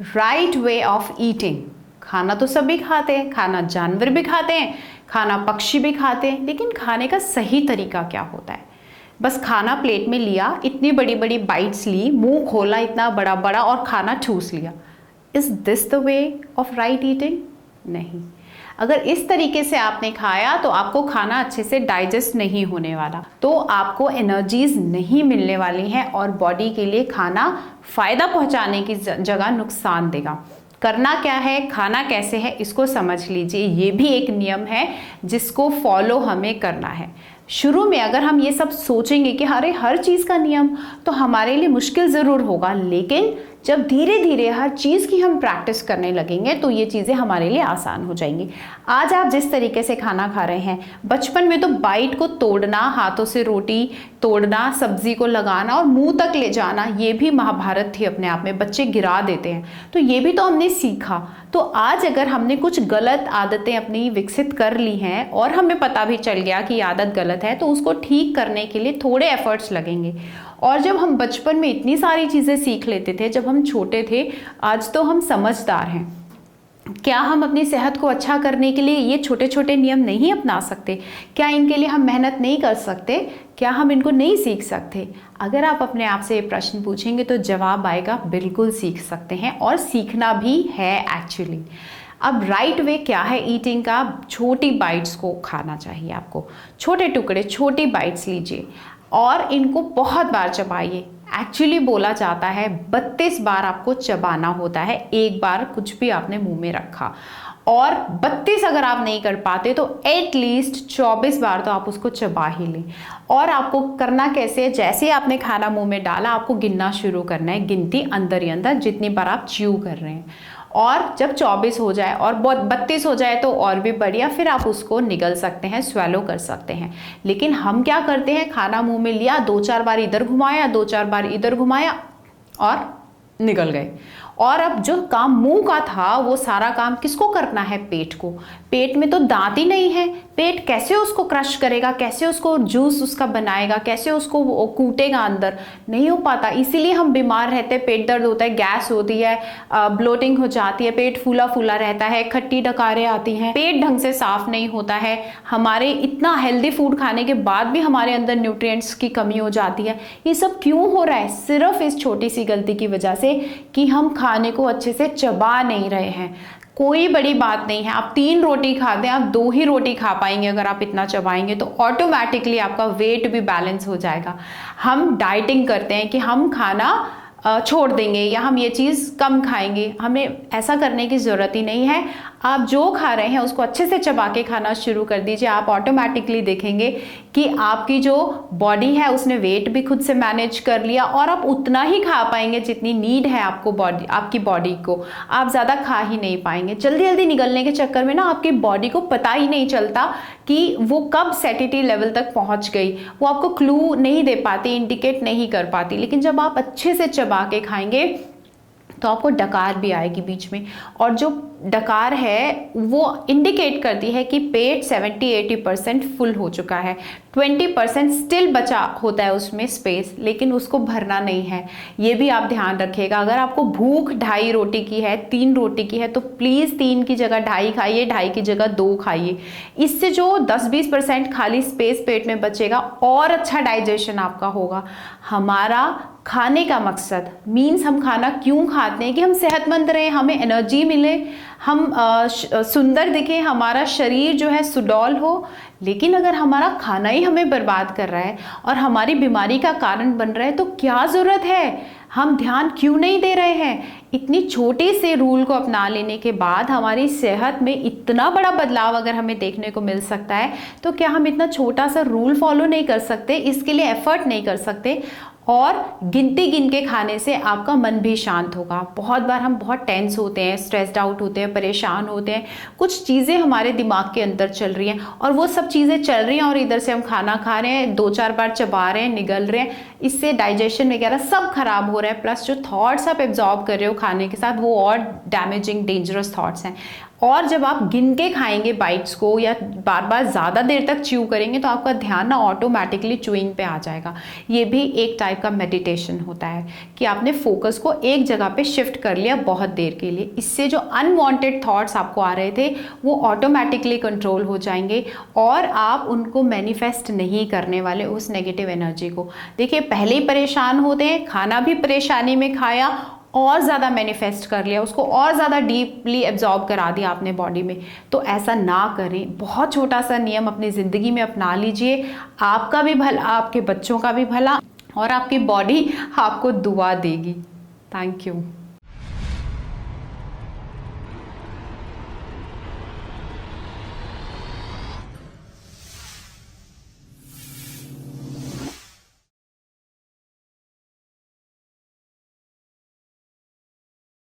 Right way of eating. खाना तो सभी खाते हैं, खाना जानवर भी खाते हैं, खाना पक्षी भी खाते हैं, लेकिन खाने का सही तरीका क्या होता है? बस खाना प्लेट में लिया, इतनी बड़ी बड़ी बाइट्स ली, मुंह खोला इतना बड़ा बड़ा और खाना ठूस लिया। Is this the way of right eating? नहीं। अगर इस तरीके से आपने खाया तो आपको खाना अच्छे से डाइजेस्ट नहीं होने वाला, तो आपको एनर्जीज नहीं मिलने वाली हैं और बॉडी के लिए खाना फायदा पहुंचाने की जगह नुकसान देगा। करना क्या है, खाना कैसे है, इसको समझ लीजिए। ये भी एक नियम है जिसको फॉलो हमें करना है। शुरू में अगर हम ये सब सोचेंगे कि अरे हर चीज़ का नियम, तो हमारे लिए मुश्किल ज़रूर होगा, लेकिन जब धीरे धीरे हर चीज़ की हम प्रैक्टिस करने लगेंगे तो ये चीज़ें हमारे लिए आसान हो जाएंगी। आज आप जिस तरीके से खाना खा रहे हैं, बचपन में तो बाइट को तोड़ना, हाथों से रोटी तोड़ना, सब्जी को लगाना और मुंह तक ले जाना, ये भी महाभारत थी अपने आप में। बच्चे गिरा देते हैं, तो ये भी तो हमने सीखा। तो आज अगर हमने कुछ गलत आदतें अपनी विकसित कर ली हैं और हमें पता भी चल गया कि आदत गलत है, तो उसको ठीक करने के लिए थोड़े एफर्ट्स लगेंगे। और जब हम बचपन में इतनी सारी चीज़ें सीख लेते थे, जब हम छोटे थे, आज तो हम समझदार हैं, क्या हम अपनी सेहत को अच्छा करने के लिए ये छोटे छोटे नियम नहीं अपना सकते? क्या इनके लिए हम मेहनत नहीं कर सकते? क्या हम इनको नहीं सीख सकते? अगर आप अपने आप से ये प्रश्न पूछेंगे तो जवाब आएगा, बिल्कुल सीख सकते हैं और सीखना भी है एक्चुअली। अब राइट वे क्या है ईटिंग का? छोटी बाइट्स को खाना चाहिए आपको, छोटे टुकड़े, छोटी बाइट्स लीजिए और इनको बहुत बार चबाइए। एक्चुअली बोला जाता है 32 बार आपको चबाना होता है, एक बार कुछ भी आपने मुंह में रखा। और 32 अगर आप नहीं कर पाते तो एटलीस्ट 24 बार तो आप उसको चबा ही लें। और आपको करना कैसे है? जैसे ही आपने खाना मुंह में डाला, आपको गिनना शुरू करना है, गिनती अंदर ही अंदर जितनी बार आप च्यू कर रहे हैं। और जब 24 हो जाए और 32 हो जाए तो और भी बढ़िया, फिर आप उसको निगल सकते हैं, स्वेलो कर सकते हैं। लेकिन हम क्या करते हैं, खाना मुंह में लिया, 2-4 बार इधर घुमाया, 2-4 बार इधर घुमाया और निकल गए। और अब जो काम मुंह का था वो सारा काम किसको करना है? पेट को। पेट में तो दांत ही नहीं है, पेट कैसे उसको क्रश करेगा, कैसे उसको जूस उसका बनाएगा, कैसे उसको कूटेगा अंदर? नहीं हो पाता। इसीलिए हम बीमार रहते हैं, पेट दर्द होता है, गैस होती है, ब्लोटिंग हो जाती है, पेट फूला फूला रहता है, खट्टी डकारें आती हैं, पेट ढंग से साफ नहीं होता है, हमारे इतना हेल्दी फूड खाने के बाद भी हमारे अंदर न्यूट्रिएंट्स की कमी हो जाती है। ये सब क्यों हो रहा है? सिर्फ इस छोटी सी गलती की वजह से कि हम खाने को अच्छे से चबा नहीं रहे हैं। कोई बड़ी बात नहीं है, आप 3 रोटी खाते हैं, आप 2 ही रोटी खा पाएंगे। अगर आप इतना चबाएंगे तो ऑटोमेटिकली आपका वेट भी बैलेंस हो जाएगा। हम डाइटिंग करते हैं कि हम खाना छोड़ देंगे या हम ये चीज़ कम खाएंगे, हमें ऐसा करने की ज़रूरत ही नहीं है। आप जो खा रहे हैं उसको अच्छे से चबा के खाना शुरू कर दीजिए। आप ऑटोमेटिकली देखेंगे कि आपकी जो बॉडी है उसने वेट भी खुद से मैनेज कर लिया और आप उतना ही खा पाएंगे जितनी नीड है आपको, आपकी बॉडी को। आप ज़्यादा खा ही नहीं पाएंगे। जल्दी जल्दी निगलने के चक्कर में ना आपकी बॉडी को पता ही नहीं चलता कि वो कब सैटिस्फैक्टरी लेवल तक पहुंच गई। वो आपको क्लू नहीं दे पाती, इंडिकेट नहीं कर पाती। लेकिन जब आप अच्छे से चबा के खाएंगे तो आपको डकार भी आएगी बीच में, और जो डकार है वो इंडिकेट करती है कि पेट 70-80% फुल हो चुका है, 20% स्टिल बचा होता है उसमें स्पेस, लेकिन उसको भरना नहीं है। ये भी आप ध्यान रखिएगा। अगर आपको भूख 2.5 रोटी की है, 3 रोटी की है, तो प्लीज़ 3 की जगह 2.5 खाइए, 2.5 की जगह 2 खाइए। इससे जो 10-20% खाली स्पेस पेट में बचेगा और अच्छा डाइजेशन आपका होगा। हमारा खाने का मकसद मीन्स हम खाना क्यों खाते हैं कि हम सेहतमंद रहें, हमें एनर्जी मिले, हम सुंदर दिखें, हमारा शरीर जो है सुडौल हो। लेकिन अगर हमारा खाना ही हमें बर्बाद कर रहा है और हमारी बीमारी का कारण बन रहा है तो क्या ज़रूरत है? हम ध्यान क्यों नहीं दे रहे हैं? इतनी छोटे से रूल को अपना लेने के बाद हमारी सेहत में इतना बड़ा बदलाव अगर हमें देखने को मिल सकता है, तो क्या हम इतना छोटा सा रूल फॉलो नहीं कर सकते? इसके लिए एफर्ट नहीं कर सकते? और गिनती गिन के खाने से आपका मन भी शांत होगा। बहुत बार हम बहुत टेंस होते हैं, स्ट्रेस्ड आउट होते हैं, परेशान होते हैं, कुछ चीज़ें हमारे दिमाग के अंदर चल रही हैं और वो सब चीज़ें चल रही हैं और इधर से हम खाना खा रहे हैं, 2-4 बार चबा रहे हैं, निगल रहे हैं। इससे डाइजेशन वगैरह सब खराब हो रहा है, प्लस जो थॉट्स आप एब्जॉर्ब कर रहे हो खाने के साथ वो और डैमेजिंग डेंजरस थॉट्स हैं। और जब आप गिन के खाएंगे बाइट्स को या बार बार ज़्यादा देर तक च्यू करेंगे तो आपका ध्यान ना ऑटोमेटिकली च्यूइंग पे आ जाएगा। ये भी एक टाइप का मेडिटेशन होता है कि आपने फोकस को एक जगह पे शिफ्ट कर लिया बहुत देर के लिए। इससे जो अनवांटेड थॉट्स आपको आ रहे थे वो ऑटोमेटिकली कंट्रोल हो जाएंगे और आप उनको मैनिफेस्ट नहीं करने वाले उस नेगेटिव एनर्जी को। देखिए पहले ही परेशान होते हैं, खाना भी परेशानी में खाया और ज़्यादा मैनिफेस्ट कर लिया, उसको और ज़्यादा डीपली एब्जॉर्ब करा दिया आपने बॉडी में। तो ऐसा ना करें। बहुत छोटा सा नियम अपनी ज़िंदगी में अपना लीजिए, आपका भी भला, आपके बच्चों का भी भला, और आपकी बॉडी आपको दुआ देगी। Thank you.